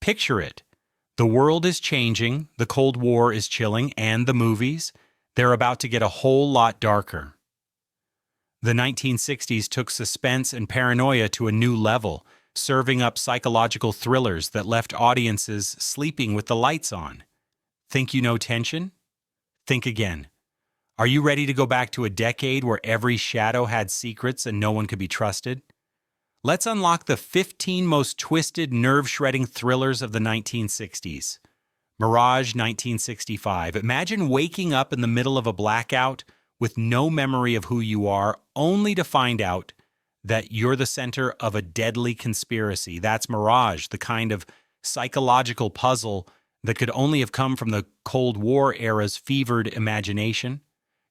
Picture it. The world is changing, the Cold War is chilling, and the movies, they're about to get a whole lot darker. The 1960s took suspense and paranoia to a new level, serving up psychological thrillers that left audiences sleeping with the lights on. Think you know tension? Think again. Are you ready to go back to a decade where every shadow had secrets and no one could be trusted? Let's unlock the 15 most twisted, nerve-shredding thrillers of the 1960s. Mirage 1965. Imagine waking up in the middle of a blackout with no memory of who you are, only to find out that you're the center of a deadly conspiracy. That's Mirage, the kind of psychological puzzle that could only have come from the Cold War era's fevered imagination.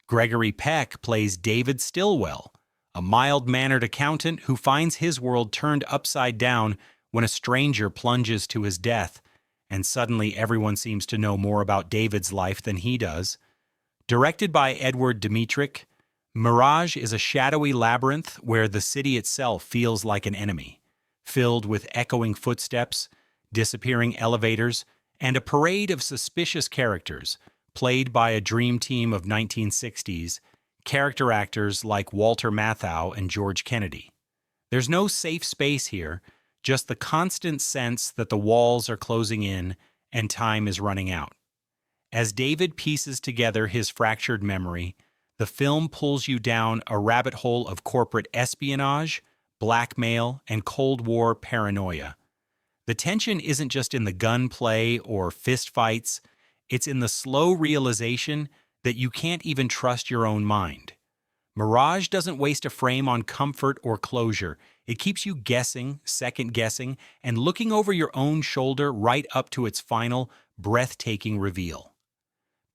Gregory Peck plays David Stilwell, a mild-mannered accountant who finds his world turned upside down when a stranger plunges to his death, and suddenly everyone seems to know more about David's life than he does. Directed by Edward Dmytryk, Mirage is a shadowy labyrinth where the city itself feels like an enemy, filled with echoing footsteps, disappearing elevators, and a parade of suspicious characters, played by a dream team of 1960s character actors like Walter Matthau and George Kennedy. There's no safe space here, just the constant sense that the walls are closing in and time is running out. As David pieces together his fractured memory, the film pulls you down a rabbit hole of corporate espionage, blackmail, and Cold War paranoia. The tension isn't just in the gunplay or fistfights, it's in the slow realization that you can't even trust your own mind. Mirage doesn't waste a frame on comfort or closure. It keeps you guessing, second-guessing, and looking over your own shoulder right up to its final, breathtaking reveal.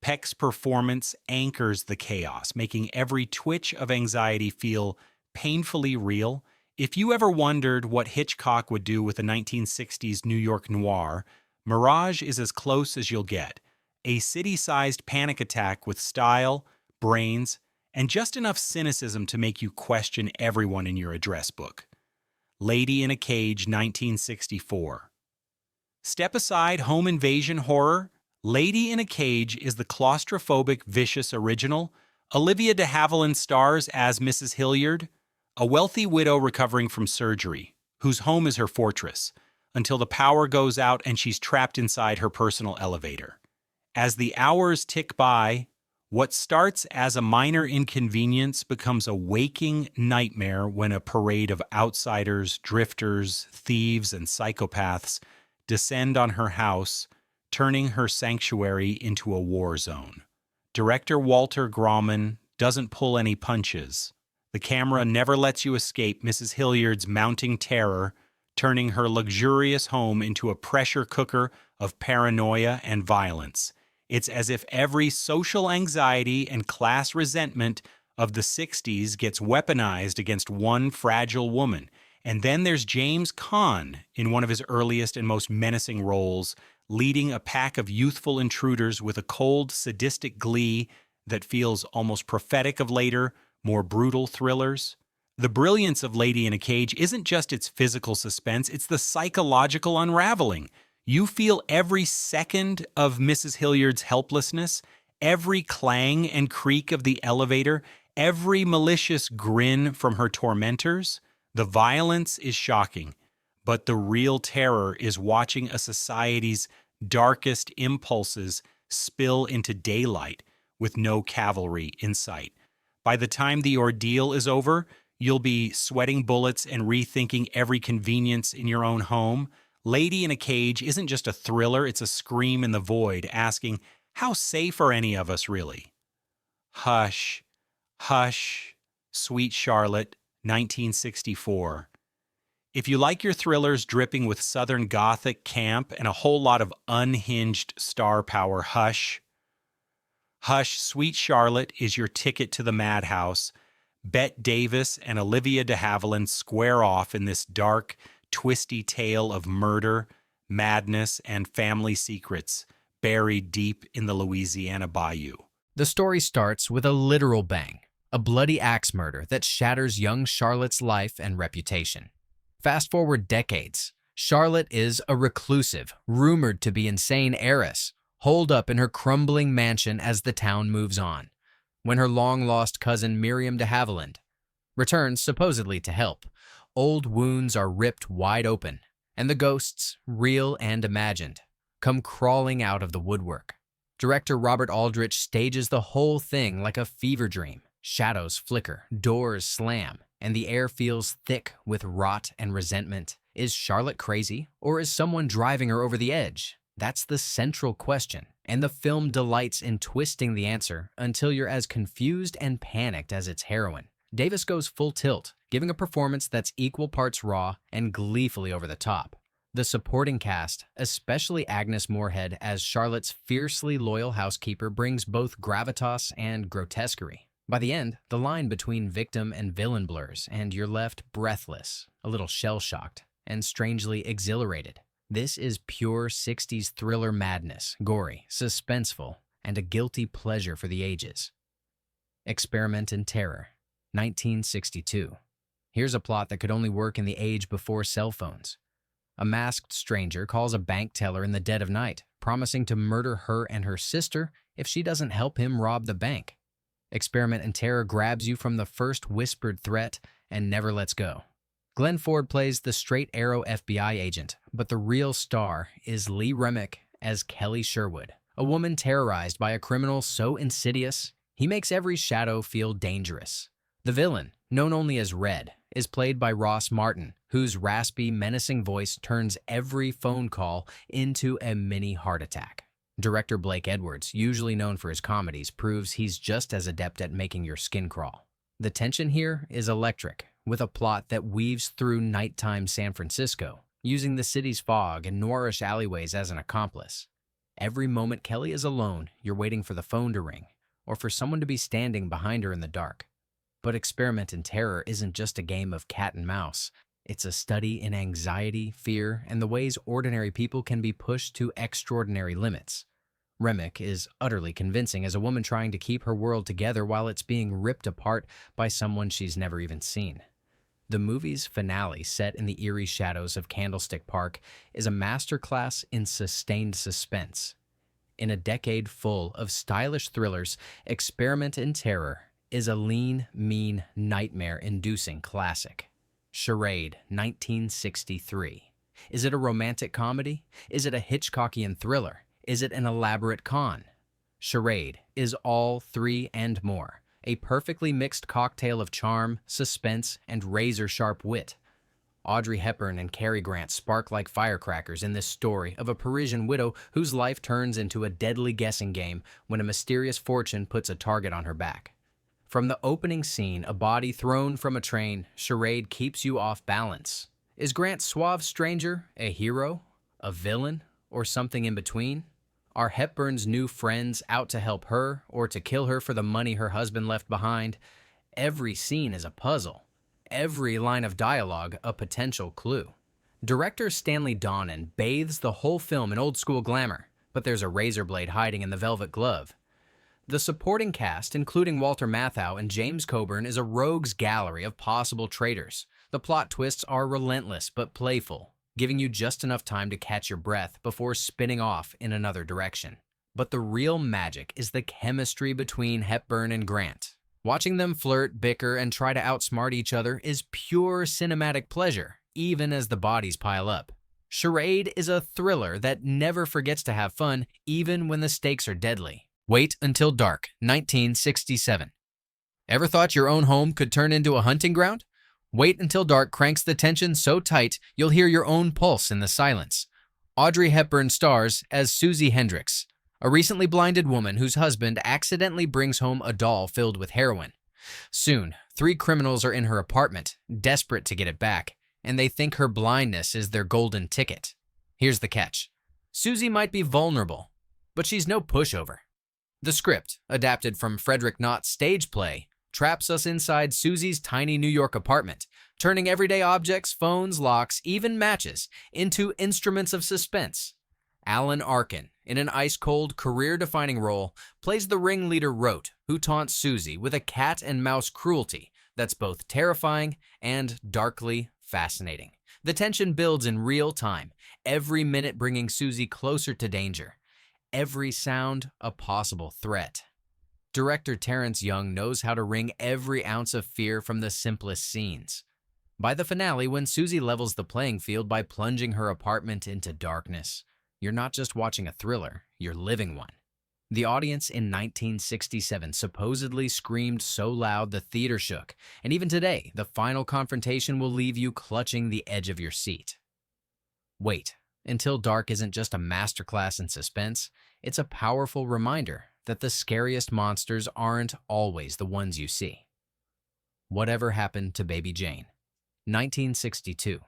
Peck's performance anchors the chaos, making every twitch of anxiety feel painfully real. If you ever wondered what Hitchcock would do with a 1960s New York noir, Mirage is as close as you'll get. A city-sized panic attack with style, brains, and just enough cynicism to make you question everyone in your address book. Lady in a Cage 1964. Step aside home invasion horror. Lady in a Cage is the claustrophobic, vicious original. Olivia de Havilland stars as Mrs. Hilliard, a wealthy widow recovering from surgery, whose home is her fortress, until the power goes out and she's trapped inside her personal elevator. As the hours tick by, what starts as a minor inconvenience becomes a waking nightmare when a parade of outsiders, drifters, thieves, and psychopaths descend on her house, turning her sanctuary into a war zone. Director Walter Grauman doesn't pull any punches. The camera never lets you escape Mrs. Hilliard's mounting terror, turning her luxurious home into a pressure cooker of paranoia and violence. It's as if every social anxiety and class resentment of the 60s gets weaponized against one fragile woman. And then there's James Caan in one of his earliest and most menacing roles, leading a pack of youthful intruders with a cold, sadistic glee that feels almost prophetic of later, more brutal thrillers. The brilliance of Lady in a Cage isn't just its physical suspense, it's the psychological unraveling. You feel every second of Mrs. Hilliard's helplessness, every clang and creak of the elevator, every malicious grin from her tormentors. The violence is shocking, but the real terror is watching a society's darkest impulses spill into daylight with no cavalry in sight. By the time the ordeal is over, you'll be sweating bullets and rethinking every convenience in your own home. Lady in a Cage isn't just a thriller, it's a scream in the void, asking, how safe are any of us really? Hush, hush, Sweet Charlotte, 1964. If you like your thrillers dripping with Southern Gothic camp and a whole lot of unhinged star power, hush. Hush, Sweet Charlotte is your ticket to the madhouse. Bette Davis and Olivia de Havilland square off in this dark, twisty tale of murder, madness, and family secrets buried deep in the Louisiana bayou. The story starts with a literal bang, a bloody axe murder that shatters young Charlotte's life and reputation. Fast forward decades, Charlotte is a reclusive, rumored to be insane heiress, holed up in her crumbling mansion as the town moves on. When her long-lost cousin Miriam de Haviland returns supposedly to help, old wounds are ripped wide open, and the ghosts, real and imagined, come crawling out of the woodwork. Director Robert Aldrich stages the whole thing like a fever dream. Shadows flicker, doors slam, and the air feels thick with rot and resentment. Is Charlotte crazy, or is someone driving her over the edge? That's the central question, and the film delights in twisting the answer until you're as confused and panicked as its heroine. Davis goes full tilt, giving a performance that's equal parts raw and gleefully over the top. The supporting cast, especially Agnes Moorehead as Charlotte's fiercely loyal housekeeper, brings both gravitas and grotesquerie. By the end, the line between victim and villain blurs, and you're left breathless, a little shell-shocked, and strangely exhilarated. This is pure 60s thriller madness, gory, suspenseful, and a guilty pleasure for the ages. Experiment in Terror, 1962. Here's a plot that could only work in the age before cell phones. A masked stranger calls a bank teller in the dead of night, promising to murder her and her sister if she doesn't help him rob the bank. Experiment in Terror grabs you from the first whispered threat and never lets go. Glenn Ford plays the straight arrow FBI agent, but the real star is Lee Remick as Kelly Sherwood, a woman terrorized by a criminal so insidious, he makes every shadow feel dangerous. The villain, known only as Red, is played by Ross Martin, whose raspy, menacing voice turns every phone call into a mini heart attack. Director Blake Edwards, usually known for his comedies, proves he's just as adept at making your skin crawl. The tension here is electric, with a plot that weaves through nighttime San Francisco, using the city's fog and noirish alleyways as an accomplice. Every moment Kelly is alone, you're waiting for the phone to ring, or for someone to be standing behind her in the dark. But Experiment in Terror isn't just a game of cat and mouse. It's a study in anxiety, fear, and the ways ordinary people can be pushed to extraordinary limits. Remick is utterly convincing as a woman trying to keep her world together while it's being ripped apart by someone she's never even seen. The movie's finale, set in the eerie shadows of Candlestick Park, is a masterclass in sustained suspense. In a decade full of stylish thrillers, Experiment in Terror is a lean, mean, nightmare-inducing classic. Charade, 1963. Is it a romantic comedy? Is it a Hitchcockian thriller? Is it an elaborate con? Charade is all three and more. A perfectly mixed cocktail of charm, suspense, and razor-sharp wit. Audrey Hepburn and Cary Grant spark like firecrackers in this story of a Parisian widow whose life turns into a deadly guessing game when a mysterious fortune puts a target on her back. From the opening scene, a body thrown from a train, Charade keeps you off balance. Is Grant's suave stranger a hero, a villain, or something in between? Are Hepburn's new friends out to help her or to kill her for the money her husband left behind? Every scene is a puzzle. Every line of dialogue a potential clue. Director Stanley Donen bathes the whole film in old-school glamour, but there's a razor blade hiding in the velvet glove. The supporting cast, including Walter Matthau and James Coburn, is a rogues gallery of possible traitors. The plot twists are relentless but playful, giving you just enough time to catch your breath before spinning off in another direction. But the real magic is the chemistry between Hepburn and Grant. Watching them flirt, bicker, and try to outsmart each other is pure cinematic pleasure, even as the bodies pile up. Charade is a thriller that never forgets to have fun, even when the stakes are deadly. Wait Until Dark, 1967. Ever thought your own home could turn into a hunting ground? Wait Until Dark cranks the tension so tight you'll hear your own pulse in the silence. Audrey Hepburn stars as Susie Hendricks, a recently blinded woman whose husband accidentally brings home a doll filled with heroin. Soon, 3 criminals are in her apartment, desperate to get it back, and they think her blindness is their golden ticket. Here's the catch. Susie might be vulnerable, but she's no pushover. The script, adapted from Frederick Knott's stage play, traps us inside Susie's tiny New York apartment, turning everyday objects, phones, locks, even matches, into instruments of suspense. Alan Arkin, in an ice-cold, career-defining role, plays the ringleader Rote, who taunts Susie with a cat-and-mouse cruelty that's both terrifying and darkly fascinating. The tension builds in real time, every minute bringing Susie closer to danger, every sound a possible threat. Director Terrence Young knows how to wring every ounce of fear from the simplest scenes. By the finale, when Susie levels the playing field by plunging her apartment into darkness, you're not just watching a thriller, you're living one. The audience in 1967 supposedly screamed so loud the theater shook, and even today, the final confrontation will leave you clutching the edge of your seat. Wait, Until Dark isn't just a masterclass in suspense, it's a powerful reminder that the scariest monsters aren't always the ones you see. Whatever Happened to Baby Jane? 1962.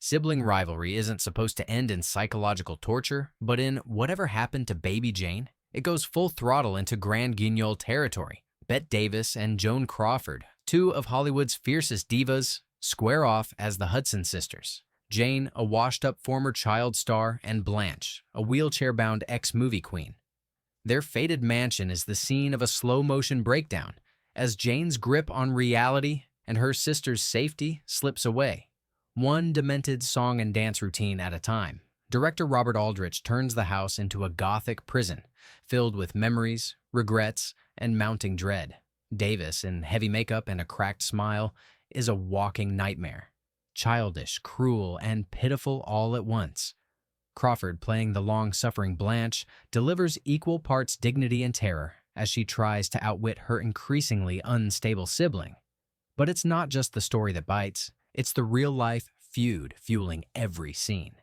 Sibling rivalry isn't supposed to end in psychological torture, but in Whatever Happened to Baby Jane? It goes full throttle into Grand Guignol territory. Bette Davis and Joan Crawford, two of Hollywood's fiercest divas, square off as the Hudson sisters. Jane, a washed-up former child star, and Blanche, a wheelchair-bound ex-movie queen. Their fated mansion is the scene of a slow-motion breakdown, as Jane's grip on reality and her sister's safety slips away, one demented song and dance routine at a time. Director Robert Aldrich turns the house into a gothic prison, filled with memories, regrets, and mounting dread. Davis, in heavy makeup and a cracked smile, is a walking nightmare. Childish, cruel, and pitiful all at once. Crawford, playing the long-suffering Blanche, delivers equal parts dignity and terror as she tries to outwit her increasingly unstable sibling. But it's not just the story that bites, it's the real-life feud fueling every scene.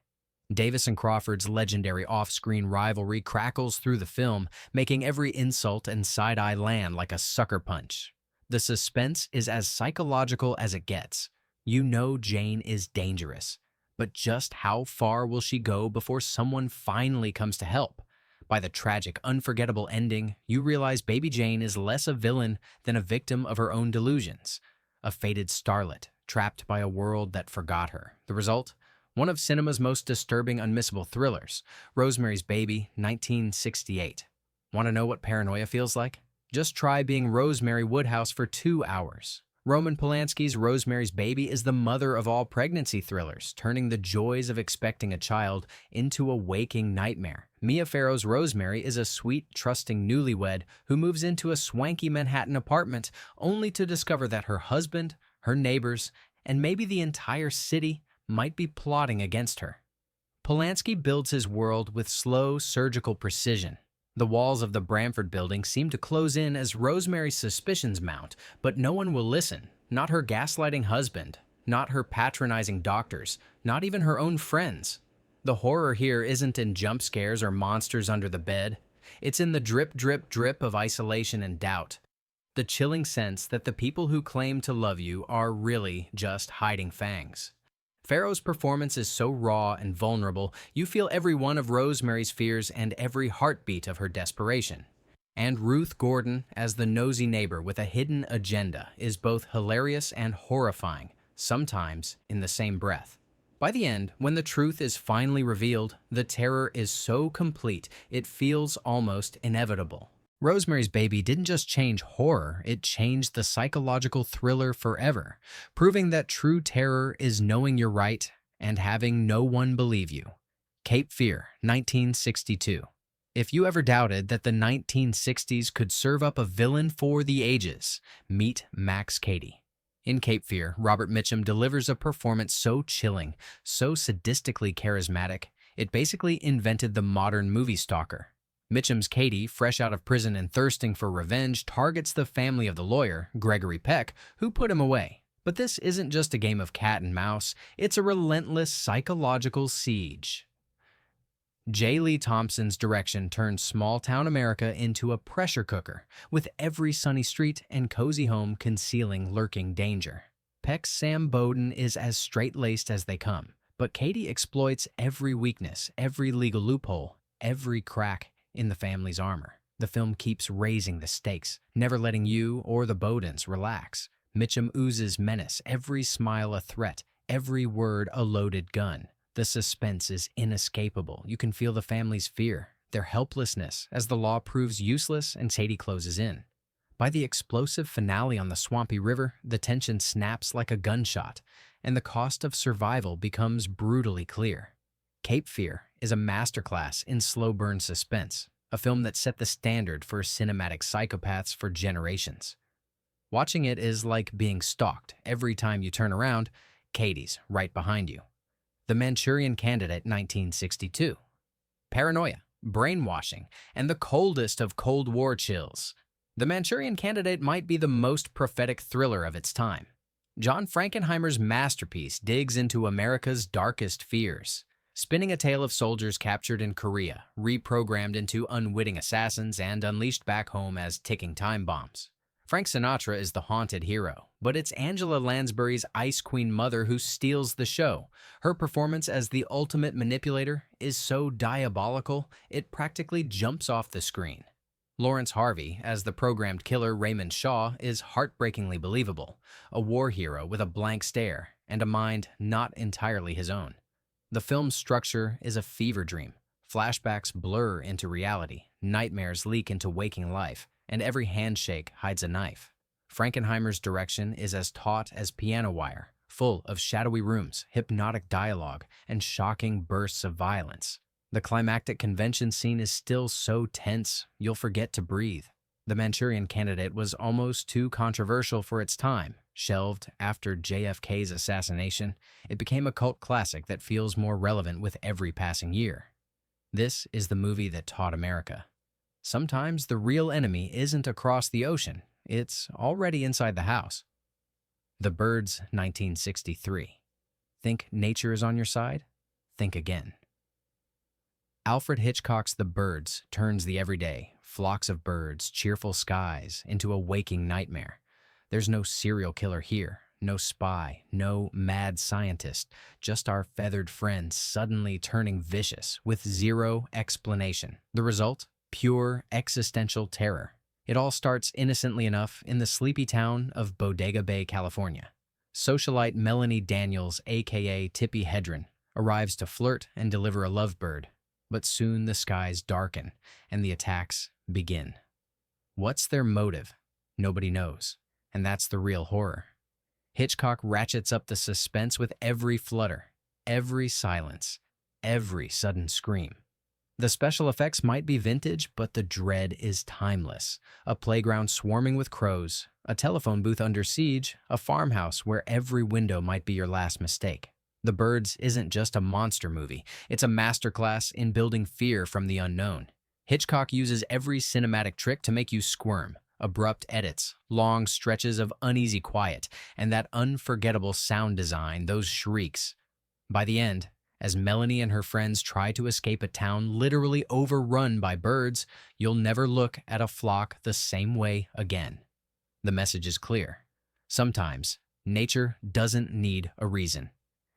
Davis and Crawford's legendary off-screen rivalry crackles through the film, making every insult and side-eye land like a sucker punch. The suspense is as psychological as it gets. You know Jane is dangerous, but just how far will she go before someone finally comes to help? By the tragic, unforgettable ending, you realize Baby Jane is less a villain than a victim of her own delusions, a fated starlet trapped by a world that forgot her. The result? One of cinema's most disturbing, unmissable thrillers, Rosemary's Baby, 1968. Want to know what paranoia feels like? Just try being Rosemary Woodhouse for 2 hours. Roman Polanski's Rosemary's Baby is the mother of all pregnancy thrillers, turning the joys of expecting a child into a waking nightmare. Mia Farrow's Rosemary is a sweet, trusting newlywed who moves into a swanky Manhattan apartment only to discover that her husband, her neighbors, and maybe the entire city might be plotting against her. Polanski builds his world with slow, surgical precision. The walls of the Bramford building seem to close in as Rosemary's suspicions mount, but no one will listen. Not her gaslighting husband, not her patronizing doctors, not even her own friends. The horror here isn't in jump scares or monsters under the bed. It's in the drip, drip, drip of isolation and doubt. The chilling sense that the people who claim to love you are really just hiding fangs. Farrow's performance is so raw and vulnerable, you feel every one of Rosemary's fears and every heartbeat of her desperation. And Ruth Gordon, as the nosy neighbor with a hidden agenda, is both hilarious and horrifying, sometimes in the same breath. By the end, when the truth is finally revealed, the terror is so complete it feels almost inevitable. Rosemary's Baby didn't just change horror, it changed the psychological thriller forever, proving that true terror is knowing you're right and having no one believe you. Cape Fear, 1962. If you ever doubted that the 1960s could serve up a villain for the ages, meet Max Cady. In Cape Fear, Robert Mitchum delivers a performance so chilling, so sadistically charismatic, it basically invented the modern movie stalker. Mitchum's Cady, fresh out of prison and thirsting for revenge, targets the family of the lawyer, Gregory Peck, who put him away. But this isn't just a game of cat and mouse, it's a relentless psychological siege. J. Lee Thompson's direction turns small-town America into a pressure cooker, with every sunny street and cozy home concealing lurking danger. Peck's Sam Bowden is as straight-laced as they come, but Cady exploits every weakness, every legal loophole, every crack in the family's armor. The film keeps raising the stakes, never letting you or the Bowdens relax. Mitchum oozes menace, every smile a threat, every word a loaded gun. The suspense is inescapable. You can feel the family's fear, their helplessness, as the law proves useless and Sadie closes in. By the explosive finale on the swampy river, the tension snaps like a gunshot, and the cost of survival becomes brutally clear. Cape Fear is a masterclass in slow-burn suspense, a film that set the standard for cinematic psychopaths for generations. Watching it is like being stalked. Every time you turn around, Katie's right behind you. The Manurion Candidate, 1962. Paranoia, brainwashing, and the coldest of Cold War chills. The Manurion Candidate might be the most prophetic thriller of its time. John Frankenheimer's masterpiece digs into America's darkest fears, spinning a tale of soldiers captured in Korea, reprogrammed into unwitting assassins, and unleashed back home as ticking time bombs. Frank Sinatra is the haunted hero, but it's Angela Lansbury's Ice Queen mother who steals the show. Her performance as the ultimate manipulator is so diabolical, it practically jumps off the screen. Lawrence Harvey, as the programmed killer Raymond Shaw, is heartbreakingly believable, a war hero with a blank stare and a mind not entirely his own. The film's structure is a fever dream. Flashbacks blur into reality, nightmares leak into waking life, and every handshake hides a knife. Frankenheimer's direction is as taut as piano wire, full of shadowy rooms, hypnotic dialogue, and shocking bursts of violence. The climactic convention scene is still so tense, you'll forget to breathe. The Manurion Candidate was almost too controversial for its time. Shelved after JFK's assassination, it became a cult classic that feels more relevant with every passing year. This is the movie that taught America. Sometimes the real enemy isn't across the ocean, it's already inside the house. The Birds, 1963. Think nature is on your side? Think again. Alfred Hitchcock's The Birds turns the everyday, flocks of birds, cheerful skies, into a waking nightmare. There's no serial killer here, no spy, no mad scientist, just our feathered friends suddenly turning vicious with zero explanation. The result? Pure existential terror. It all starts innocently enough in the sleepy town of Bodega Bay, California. Socialite Melanie Daniels, aka Tippi Hedren, arrives to flirt and deliver a lovebird. But soon the skies darken and the attacks begin. What's their motive? Nobody knows. And that's the real horror. Hitchcock ratchets up the suspense with every flutter, every silence, every sudden scream. The special effects might be vintage, but the dread is timeless. A playground swarming with crows, a telephone booth under siege, a farmhouse where every window might be your last mistake. The Birds isn't just a monster movie, it's a masterclass in building fear from the unknown. Hitchcock uses every cinematic trick to make you squirm. Abrupt edits, long stretches of uneasy quiet, and that unforgettable sound design, those shrieks. By the end, as Melanie and her friends try to escape a town literally overrun by birds, you'll never look at a flock the same way again. The message is clear. Sometimes, nature doesn't need a reason.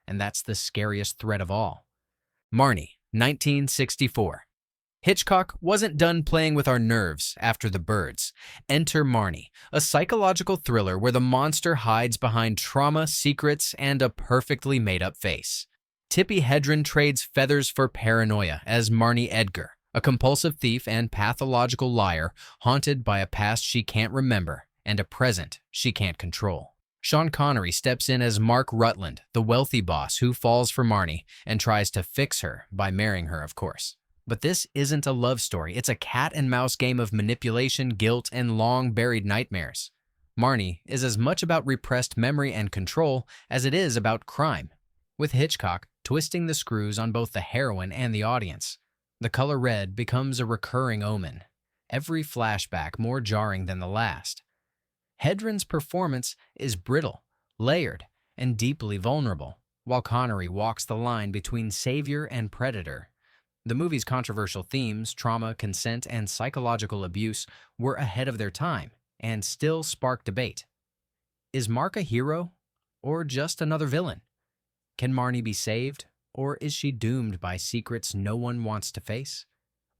And that's the scariest threat of all. Marne, 1964. Hitchcock wasn't done playing with our nerves after The Birds. Enter Marne, a psychological thriller where the monster hides behind trauma, secrets, and a perfectly made-up face. Tippi Hedren trades feathers for paranoia as Marne Edgar, a compulsive thief and pathological liar haunted by a past she can't remember and a present she can't control. Sean Connery steps in as Mark Rutland, the wealthy boss who falls for Marne and tries to fix her by marrying her, of course. But this isn't a love story. It's a cat-and-mouse game of manipulation, guilt, and long-buried nightmares. Marne is as much about repressed memory and control as it is about crime, with Hitchcock twisting the screws on both the heroine and the audience. The color red becomes a recurring omen, every flashback more jarring than the last. Hedren's performance is brittle, layered, and deeply vulnerable, while Connery walks the line between savior and predator. The movie's controversial themes, trauma, consent, and psychological abuse, were ahead of their time and still spark debate. Is Mark a hero or just another villain? Can Marne be saved, or is she doomed by secrets no one wants to face?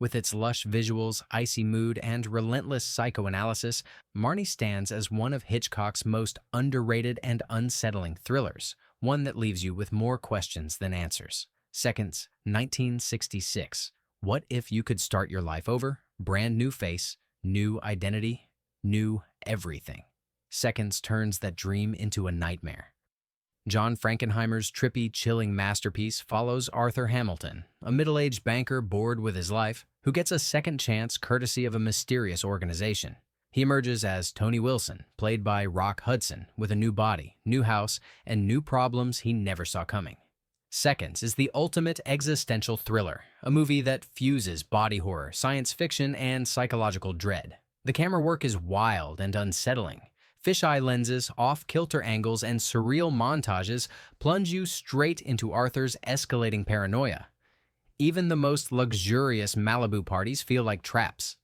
With its lush visuals, icy mood, and relentless psychoanalysis, Marne stands as one of Hitchcock's most underrated and unsettling thrillers, one that leaves you with more questions than answers. Seconds, 1966. What if you could start your life over? Brand new face, new identity, new everything. Seconds turns that dream into a nightmare. John Frankenheimer's trippy, chilling masterpiece follows Arthur Hamilton, a middle-aged banker bored with his life, who gets a second chance courtesy of a mysterious organization. He emerges as Tony Wilson, played by Rock Hudson, with a new body, new house, and new problems he never saw coming. Seconds is the ultimate existential thriller, a movie that fuses body horror, science fiction, and psychological dread. The camera work is wild and unsettling. Fisheye lenses, off-kilter angles, and surreal montages plunge you straight into Arthur's escalating paranoia. Even the most luxurious Malibu parties feel like traps.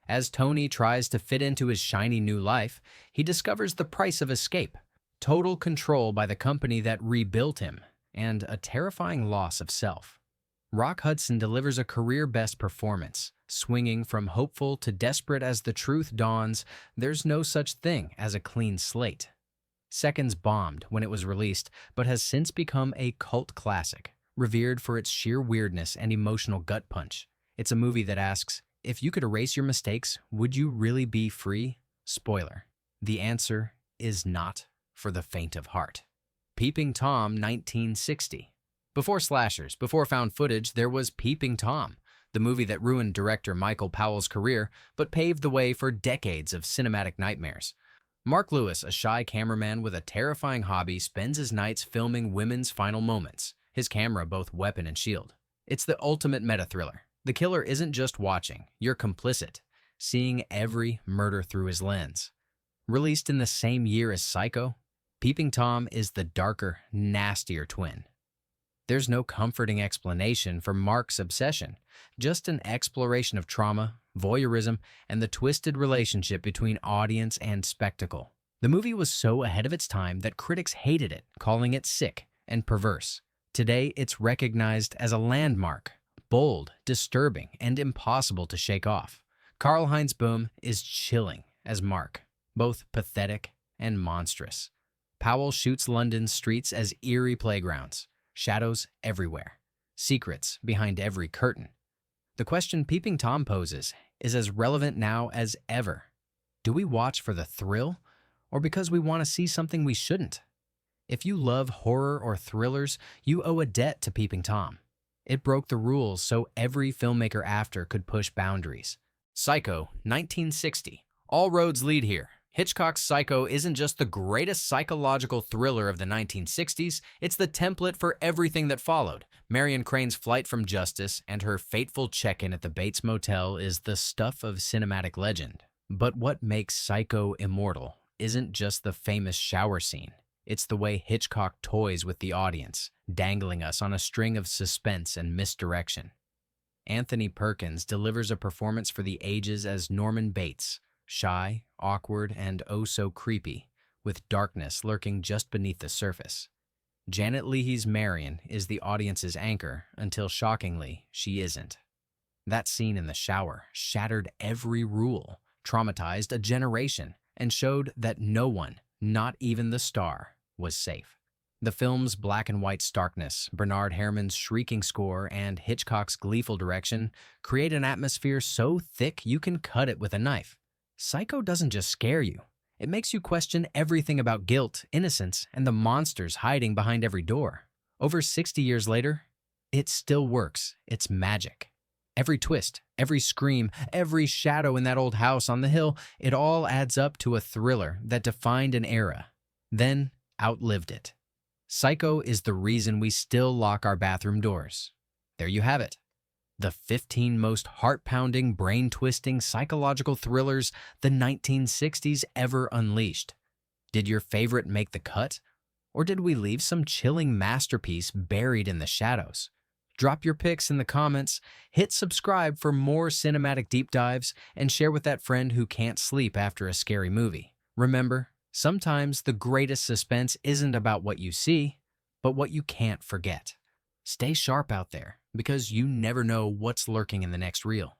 As Tony tries to fit into his shiny new life, he discovers the price of escape, total control by the company that rebuilt him, and a terrifying loss of self. Rock Hudson delivers a career-best performance, swinging from hopeful to desperate as the truth dawns. There's no such thing as a clean slate. Seconds bombed when it was released, but has since become a cult classic, revered for its sheer weirdness and emotional gut punch. It's a movie that asks, if you could erase your mistakes, would you really be free? Spoiler: the answer is not for the faint of heart. Peeping Tom, 1960. Before slashers, before found footage, there was Peeping Tom, the movie that ruined director Michael Powell's career but paved the way for decades of cinematic nightmares. Mark Lewis, a shy cameraman with a terrifying hobby, spends his nights filming women's final moments, his camera both weapon and shield. It's the ultimate meta-thriller. The killer isn't just watching, you're complicit, seeing every murder through his lens. Released in the same year as Psycho, Peeping Tom is the darker, nastier twin. There's no comforting explanation for Mark's obsession, just an exploration of trauma, voyeurism, and the twisted relationship between audience and spectacle. The movie was so ahead of its time that critics hated it, calling it sick and perverse. Today, it's recognized as a landmark, bold, disturbing, and impossible to shake off. Karl-Heinz Boom is chilling as Mark, both pathetic and monstrous. Powell shoots London's streets as eerie playgrounds, shadows everywhere, secrets behind every curtain. The question Peeping Tom poses is as relevant now as ever. Do we watch for the thrill, or because we want to see something we shouldn't? If you love horror or thrillers, you owe a debt to Peeping Tom. It broke the rules so every filmmaker after could push boundaries. Psycho, 1960. All roads lead here. Hitchcock's Psycho isn't just the greatest psychological thriller of the 1960s, it's the template for everything that followed. Marion Crane's flight from justice and her fateful check-in at the Bates Motel is the stuff of cinematic legend. But what makes Psycho immortal isn't just the famous shower scene. It's the way Hitchcock toys with the audience, dangling us on a string of suspense and misdirection. Anthony Perkins delivers a performance for the ages as Norman Bates, shy, awkward, and oh so creepy, with darkness lurking just beneath the surface. Janet Leigh's Marion is the audience's anchor until, shockingly, she isn't. That scene in the shower shattered every rule, traumatized a generation, and showed that no one, not even the star, was safe. The film's black and white starkness, Bernard Herrmann's shrieking score, and Hitchcock's gleeful direction create an atmosphere so thick you can cut it with a knife. Psycho doesn't just scare you. It makes you question everything about guilt, innocence, and the monsters hiding behind every door. Over 60 years later, it still works. It's magic. Every twist, every scream, every shadow in that old house on the hill, it all adds up to a thriller that defined an era, then outlived it. Psycho is the reason we still lock our bathroom doors. There you have it. The 15 most heart-pounding, brain-twisting psychological thrillers the 1960s ever unleashed. Did your favorite make the cut? Or did we leave some chilling masterpiece buried in the shadows? Drop your picks in the comments, hit subscribe for more cinematic deep dives, and share with that friend who can't sleep after a scary movie. Remember, sometimes the greatest suspense isn't about what you see, but what you can't forget. Stay sharp out there, because you never know what's lurking in the next reel.